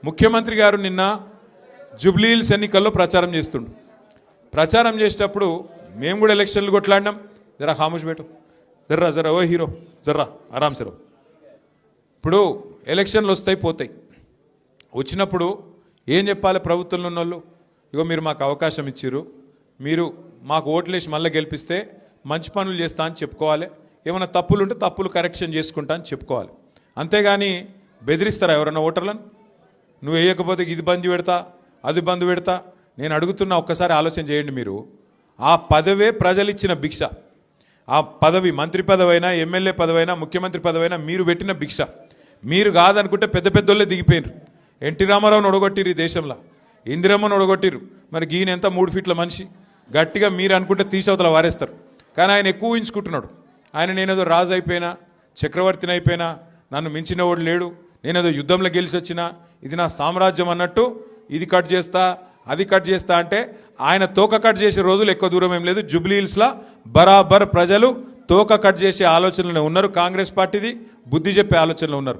ముఖ్యమంత్రి గారు నిన్న జూబ్లీహిల్స్ ఎన్నికల్లో ప్రచారం చేస్తుండు. ప్రచారం చేసేటప్పుడు మేము కూడా ఎలక్షన్లు కొట్లాడినాం. జరా ఖాముష్ బేటో, జర్రా జరా ఓ హీరో, జర్రా ఆరామ్ సరో. ఇప్పుడు ఎలక్షన్లు వస్తాయి పోతాయి. వచ్చినప్పుడు ఏం చెప్పాలి ప్రభుత్వంలో ఉన్న వాళ్ళు? ఇగో మీరు మాకు అవకాశం ఇచ్చిర్రు, మీరు మాకు ఓట్లేసి మళ్ళీ గెలిపిస్తే మంచి పనులు చేస్తా అని చెప్పుకోవాలి. ఏమైనా తప్పులు ఉంటే తప్పులు కరెక్షన్ చేసుకుంటా అని చెప్పుకోవాలి. అంతేగాని బెదిరిస్తారా ఎవరన్నా ఓటర్లను? నువ్వు వేయకపోతే ఇది బంద్ పెడతా, అది బంద్ పెడతా. నేను అడుగుతున్నా, ఒక్కసారి ఆలోచన చేయండి. మీరు ఆ పదవే ప్రజలు ఇచ్చిన భిక్ష. ఆ పదవి మంత్రి పదవైనా, ఎమ్మెల్యే పదవైనా, ముఖ్యమంత్రి పదవైనా మీరు పెట్టిన భిక్ష. మీరు కాదనుకుంటే పెద్ద పెద్దోళ్ళే దిగిపోయినారు. ఎన్టీ రామారావుని ఒడగొట్టిరు ఈ దేశంలో, ఇందిరమ్మను ఒడగొట్టిరు. మరి ఈయన ఎంత 3 ఫీట్ల మనిషి. గట్టిగా మీరు అనుకుంటే తీసవతల వారేస్తారు. కానీ ఆయన ఎక్కువ ఊహించుకుంటున్నాడు. ఆయన నేనేదో రాజు అయిపోయినా, చక్రవర్తిని అయిపోయినా, నన్ను మించిన వాడు లేడు, నేనేదో యుద్ధంలో గెలిచి వచ్చినా, ఇది నా సామ్రాజ్యం అన్నట్టు ఇది కట్ చేస్తా, అది కట్ చేస్తా అంటే ఆయన తోక కట్ చేసే రోజులు ఎక్కువ దూరం ఏం లేదు. జూబ్లీహిల్స్లో బరాబర్ ప్రజలు తోక కట్ చేసే ఆలోచనలో ఉన్నారు. కాంగ్రెస్ పార్టీది బుద్ధి చెప్పే ఆలోచనలో ఉన్నారు.